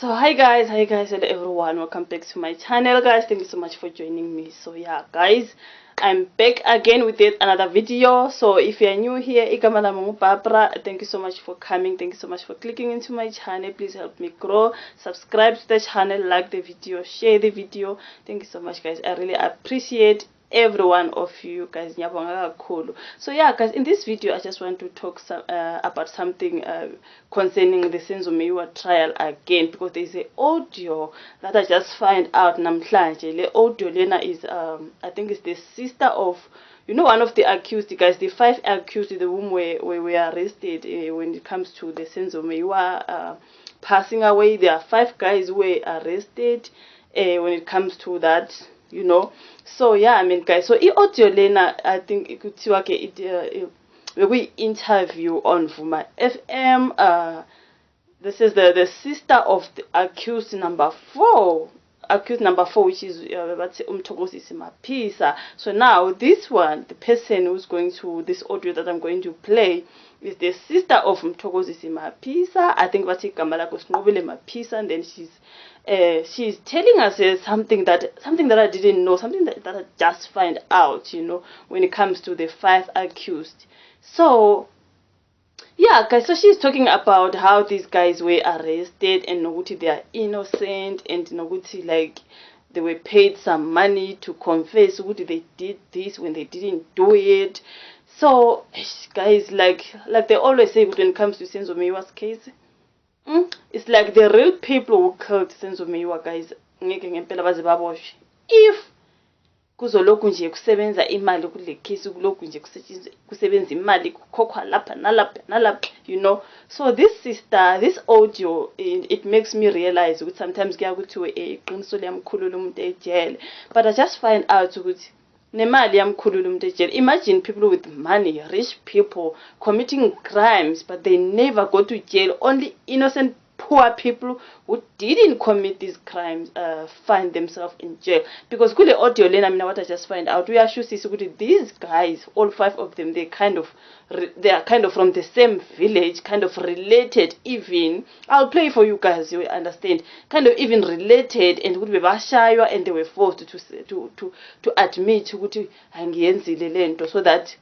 So hi guys, hello everyone, welcome back to my channel guys. Thank you so much for joining me. So yeah guys, I'm back again with yet another video. So if you're new here, thank you so much for coming, thank you so much for clicking into my channel. Please help me grow, subscribe to the channel, like the video, share the video. Thank you so much guys, I really appreciate every one of you guys. So yeah guys, in this video I just want to talk about something concerning the Senzo Meyiwa trial again, because there is an audio that I just find out namhlanje. The audio lena is I think it's the sister of, you know, one of the accused guys, the 5 accused, the whom were arrested when it comes to the Senzo Meyiwa passing away. There are 5 guys who were arrested when it comes to that, you know. So yeah, I mean guys, so audio lena I think we interview on Vuma FM. This is the sister of the accused number 4, which is Mthokozisi Mapisa. So now this one, the person who's going to this audio that I'm going to play, is the sister of Mthokozisi Mapisa. I think Sinqobile Mapisa, and then she's telling us something that I didn't know, something that I just find out, you know, when it comes to the 5 accused. So yeah guys, so she's talking about how these guys were arrested and Noguti they are innocent, and Noguti like they were paid some money to confess Noguti they did this when they didn't do it. So guys, like they always say when it comes to Senzo Meyiwa's case, it's like the real people who killed Senzo Meyiwa guys, if kuzoloku nje kusebenza imali kule case, kuloku nje kusebenza imali kukhokhwa lapha nalapha, you know. So this sister, this audio, it makes me realize that sometimes kuyakuthiwe iqiniso liyamkhulula umuntu ejele, but I just find out ukuthi nemali yamkhulula umuntu ejele. Imagine people with money, rich people committing crimes, but they never go to jail. Only innocent poor people who didn't commit these crimes find themselves in jail. Because kule audio lena, I mean, what I just find out, we are sure these guys, all 5 of them, they are kind of from the same village, kind of related even. I'll play for you guys, you understand, kind of even related, and would be bashaywa, and they were forced to admit so that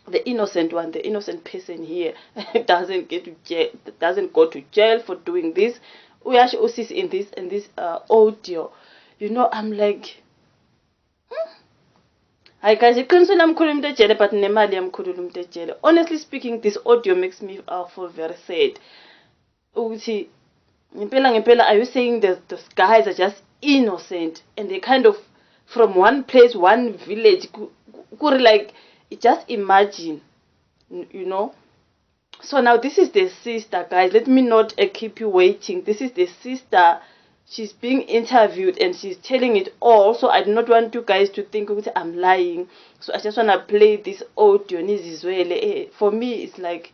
the innocent one, the innocent person here, doesn't go to jail for doing this. We actually see in this audio, you know. I'm like, I guys, you can't say I'm calling the jail, but nemali I'm calling the jail. Honestly speaking, this audio makes me feel very sad. Uti, are you saying that those guys are just innocent and they kind of from one place, one village, like? Just imagine, you know. So now this is the sister, guys. Let me not keep you waiting. This is the sister. She's being interviewed and she's telling it all. So I do not want you guys to think I'm lying. So I just want to play this audio. For me, it's like,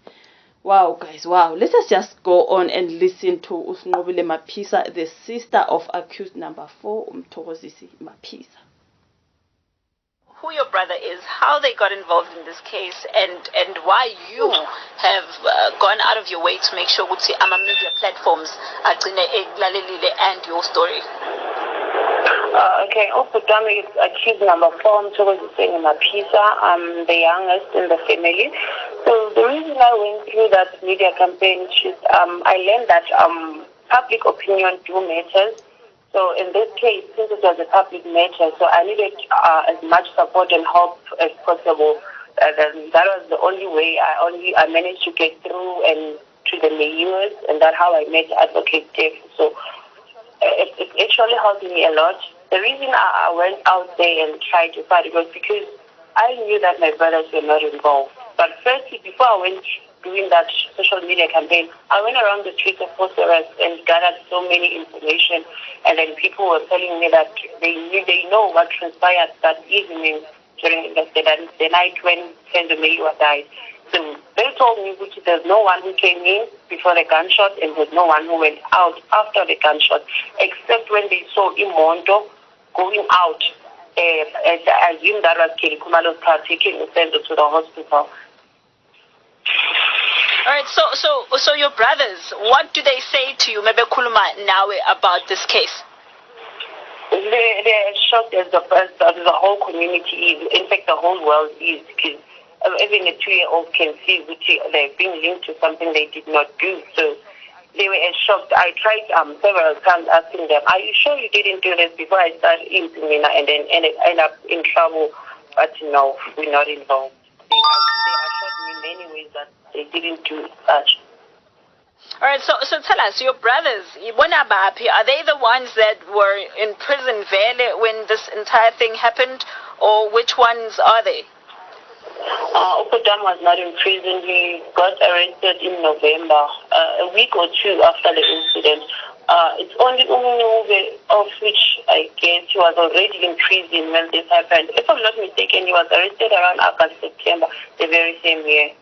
wow guys, wow. Let us just go on and listen to Sinqobile Mapisa, the sister of accused number 4, Mthokozisi Mapisa. Who your brother is, how they got involved in this case, and why you have gone out of your way to make sure ukuthi ama-media platforms agcine ekulalelile and your story. Okay, also Dami is accused number 4, Mthokozisi Mapisa. I'm the youngest in the family. So the reason I went through that media campaign is I learned that public opinion do matters. So in this case, since it was a public matter, so I needed as much support and help as possible. Then that was the only way I managed to get through and to the Meyiwas, and that's how I met Advocate Jeff. So it actually helped me a lot. The reason I went out there and tried to fight it was because I knew that my brothers were not involved. But firstly, before I went doing that social media campaign, I went around the streets of Phosphorus and gathered so many information, and then people were telling me that they know what transpired that evening during the night when Senzo Meyiwa died. So they told me which there's no one who came in before the gunshot and there's no one who went out after the gunshot, except when they saw Imondo going out. And I assume that was Kelly Kumalo's car taking Senzo to the hospital. All right, so your brothers, what do they say to you, maybe Kuluma Nawe, about this case? They're shocked as the whole community is. In fact, the whole world is. Because even a 2-year-old can see which they're being linked to something they did not do. So they were as shocked. I tried several times asking them, "Are you sure you didn't do this before I started implementing?" And then end up in trouble. But no, we're not involved. They assured me in many ways that they didn't do such. All right, so tell us, your brothers, are they the ones that were in prison when this entire thing happened, or which ones are they? Opudam was not in prison. He got arrested in November, a week or two after the incident. It's only Umunuve, of which I guess he was already in prison when this happened. If I'm not mistaken, he was arrested around August, September, the very same year.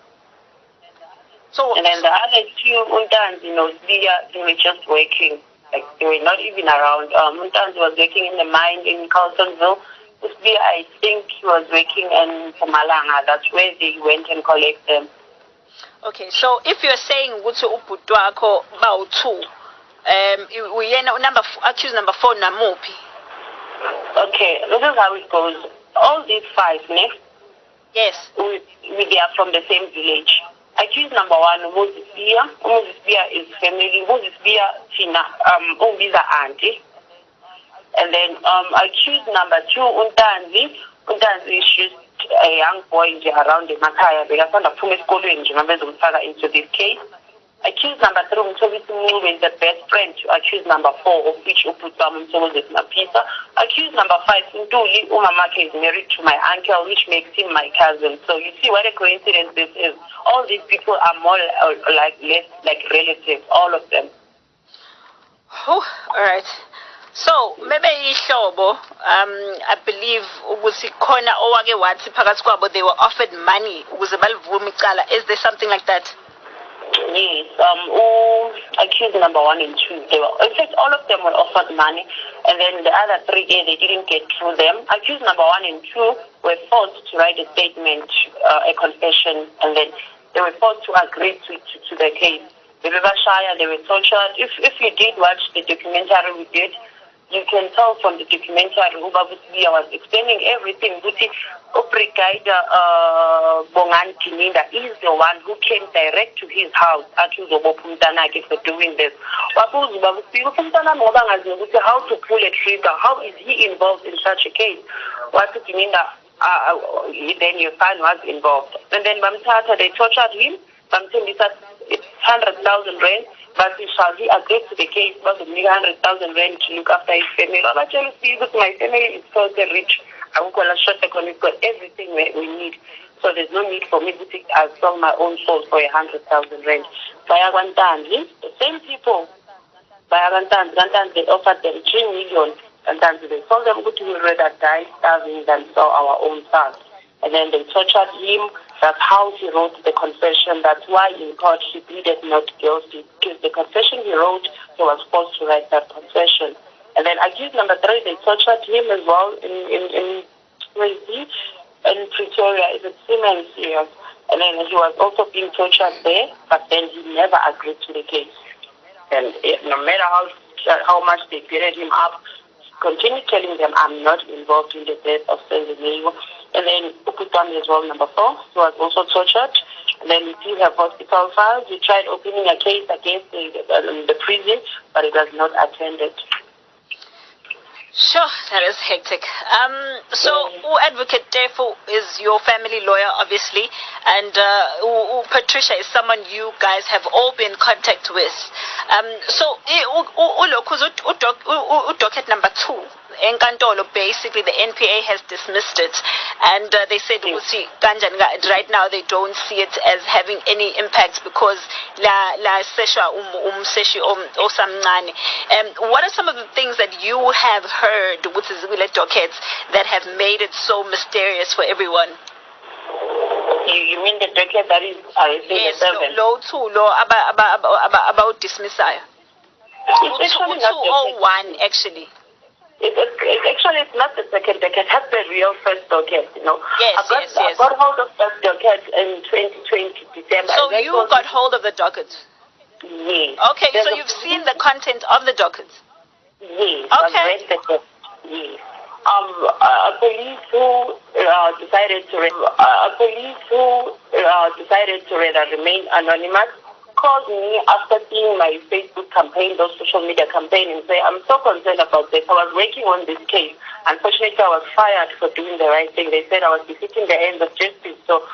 And then the other two Untans, they were just working. Like, they were not even around. Untans was working in the mine in Carlsonville. Usbia, I think he was working in Pumalanga. That's where they went and collected them. Okay, so if you're saying Utu Uputwako Bautu, accused number 4 Namupi. Okay, this is how it goes. All these 5, ne? Yes. They are from the same village. Accused number 1, Muzisbia. Muzisbia is family. Muzisbia Tina, Umbiza auntie. And then accused number 2, Untanzi. Untanzi is just a young boy around the Makaya. They are from the Pumis into this case. Accused number 3, Mthokozisi is the best friend to accused number 4, of which Mthokozisi Mapisa. Accused number 5, Ntuli Umamake is married to my uncle, which makes him my cousin. So you see what a coincidence this is. All these people are more less like relatives, all of them. Oh, all right. So maybe Ishobo, I believe Ugusikona Owage Watsi Pagasquabo, they were offered money. Is there something like that? Yes, accused number 1 and 2. In fact, all of them were offered money, and then the other 3, they didn't get through them. Accused number 1 and 2 were forced to write a statement, a confession, and then they were forced to agree to the case. They were shy, they were tortured. If you did watch the documentary we did, you can tell from the documentary Ubabusbia was explaining everything. Oprikaida Bongan Tininda is the one who came direct to his house for doing this. How to pull a trigger? How is he involved in such a case? Then your son was involved. And then Bamtata, they tortured him. Bamtata, it's 100,000 rand. But he agreed to the case, but 100,000 rand to look after his family. My family is so rich. I've got everything we need. So there's no need for me to take. I sell my own soul for 100,000 rand. The same people, they offered them 3 million. And then they told them we would rather die starving than sell our own son. And then they tortured him. That's how he wrote the confession. That's why in court he pleaded not guilty. Because the confession he wrote, he was forced to write that confession. And then accused number 3, they tortured him as well in Pretoria. It's a Siemens here. And then he was also being tortured there, but then he never agreed to the case. And no matter how much they beat him up, continue telling them, I'm not involved in the death of Senzo Meyiwa. And then Uputam as well, number 4, he was also tortured. And then we do have hospital files. We tried opening a case against the prison, but it was not attended. Sure, that is hectic. So, Advocate Tefu is your family lawyer, obviously, and Patricia is someone you guys have all been in contact with. So, docket number 2, Enkantolo, basically the NPA has dismissed it, and they said, right now they don't see it as having any impact because la sesha umseshi osamncane. What are some of the things that you have heard with the dockets that have made it so mysterious for everyone? You mean the docket that is yes, law 2, about dismissal. It's actually not 201 actually. It's actually it's not the second docket, that's the real first docket, you know. Yes, I got hold of that docket in 2020, December. So you got hold of the docket? Yes. Okay, so you've seen the content of the docket? Yes. Okay. I've read the docket. Yes. A police who decided to rather remain anonymous called me after seeing my Facebook campaign, those social media campaign, and say, I'm so concerned about this. I was working on this case. Unfortunately, I was fired for doing the right thing. They said I was defeating the ends of justice. So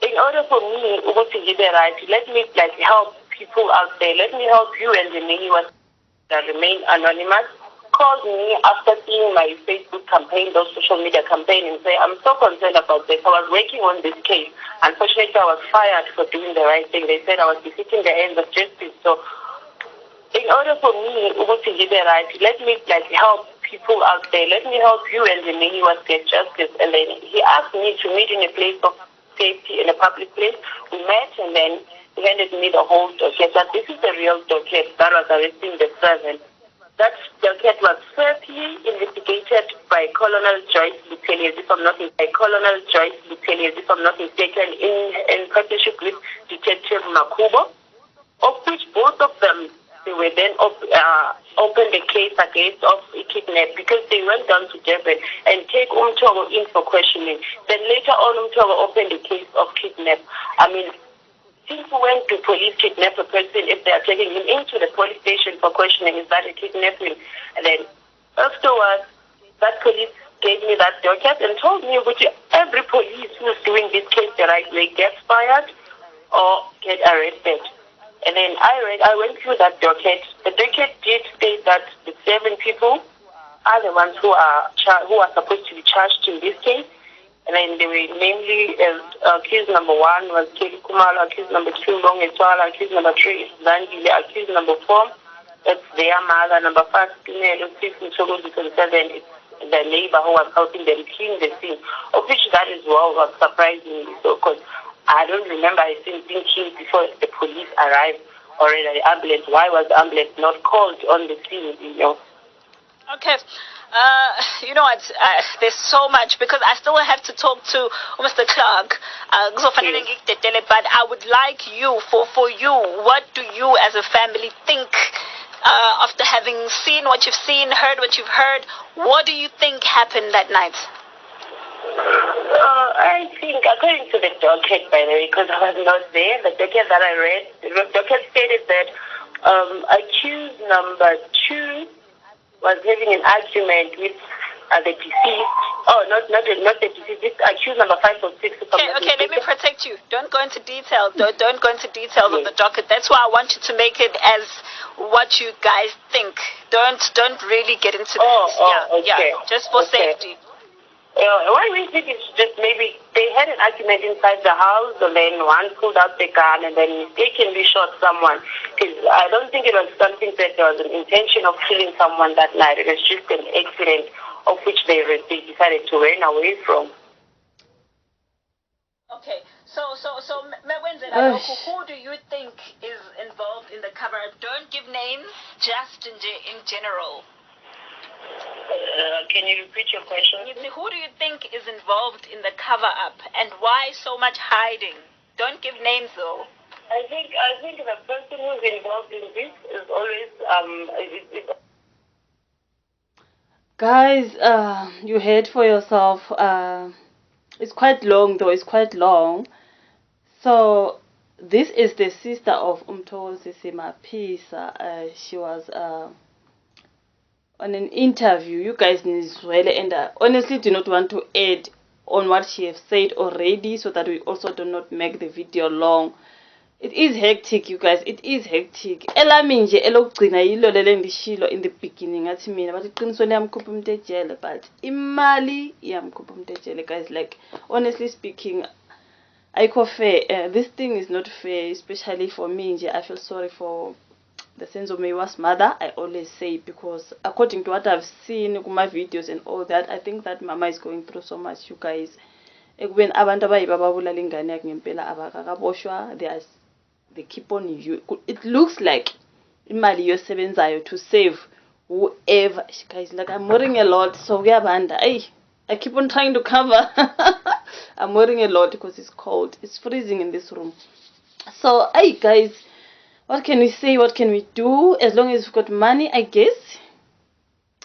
in order for me to do the right, let me help people out there. Let me help you and the Meyiwa that remain anonymous. Called me after seeing my Facebook campaign, those social media campaign, and say, I'm so concerned about this. I was working on this case. Unfortunately, I was fired for doing the right thing. They said I was defeating the ends of justice. So in order for me to do the right, let me help people out there. Let me help you and the Meyiwa get justice. And then he asked me to meet in a place of safety, in a public place. We met, and then he handed me the whole docket. But this is the real docket that was arresting the servant. That docket was firstly investigated by Colonel Joyce Butelier, if I'm not mistaken, in partnership with Detective Makubo, of which both of them, they were then opened the case against of kidnap because they went down to Durban and take Mthogo in for questioning. Then later on, Mthogo opened the case of kidnap. I mean, since when do police kidnap a person if they are taking him into the police station for questioning? Is that a kidnapping? And then afterwards, that police gave me that docket and told me which every police who is doing this case the right way gets fired or get arrested. And then I went through that docket. The docket did state that the 7 people are the ones who are supposed to be charged in this case. And then they were namely accused number 1 was Kelly Kumalo, accused number 2 Long Etwala, accused number 3 is Zandile, accused number 4 that's their mother, number 5 Pinelo, 6 Mthokozisi, and 7 is the neighbor who was helping them clean the scene. Of which that is what was surprising me, so because I don't remember I seen being killed before the police arrived or the ambulance. Why was the ambulance not called on the scene, you know? Okay. You know what, there's so much because I still have to talk to Mr. Clark. But I would like you, for you, what do you as a family think after having seen what you've seen, heard what you've heard? What do you think happened that night? I think, according to the docket, by the way, because I was not there, the docket that I read, the docket stated that accused number 2 was having an argument with the deceased. Oh, not the deceased. This accused number 5 or 6. Okay, let me protect you. Don't go into detail. Don't go into details of the docket. That's why I want you to make it as what you guys think. Don't really get into okay. Yeah, just for safety. What we think is just maybe they had an argument inside the house, and then one pulled out the gun and then mistakenly shot someone. Because I don't think it was something that there was an intention of killing someone that night. It was just an accident of which they decided to run away from. Okay, so who do you think is involved in the cover-up? Don't give names, just in general. Can you repeat your question? Who do you think is involved in the cover-up and why so much hiding? Don't give names though. I think the person who's involved in this is always Guys, you heard for yourself. It's quite long though. It's quite long. So this is the sister of Mthokozisi Mapisa. She was on an interview. You guys need to really, and I honestly do not want to add on what she has said already, so that we also do not make the video long. It is hectic, you guys. It is hectic. Elami nje elokugcina yilo lele ngishilo in the beginning athi mina bathi iqiniso liyamkhupha umuntu ejele, but imali iyamkhupha umuntu ejele, guys. Like, honestly speaking, ayikho fair. This thing is not fair, especially for me nje. I feel sorry for the Senzo Meyiwa's mother, I always say, because according to what I've seen in my videos and all that, I think that mama is going through so much, you guys. Ekubeni abantu abayibababulala ingane yakhe ngempela abakakaboshwa, they keep on you. It looks like imali yosebenzayo to save whoever. Guys, like I'm worrying a lot, so we have under. I keep on trying to cover. I'm worrying a lot because it's cold. It's freezing in this room. So, hey guys, what can we say? What can we do? As long as you've got money, I guess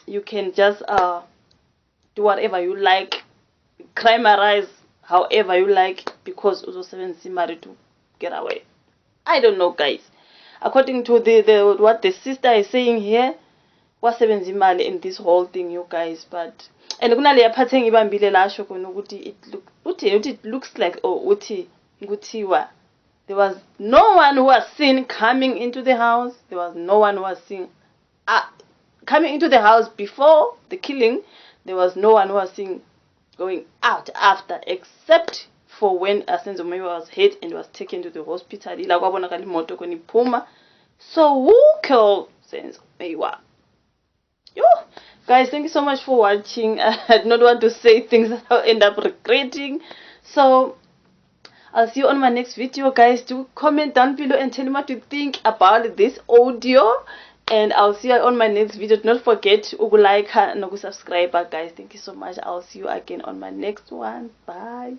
you can just do whatever you like, crimerize however you like, because also 7 married to get away. I don't know, guys. According to the what the sister is saying here, what 7 mali in this whole thing, you guys. But and kunale yaphatheng ibambile lasho khona ukuthi it looks like uthi nguthiwa there was no one who was seen coming into the house. There was no one who was seen coming into the house before the killing. There was no one who was seen going out after, except for when Senzo Meyiwa was hit and was taken to the hospital. So who killed Senzo Meyiwa? Yo, guys, thank you so much for watching. I did not want to say things that I'll end up regretting. So I'll see you on my next video, guys. Do comment down below and tell me what you think about this audio. And I'll see you on my next video. Do not forget to like and subscribe, guys. Thank you so much. I'll see you again on my next one. Bye.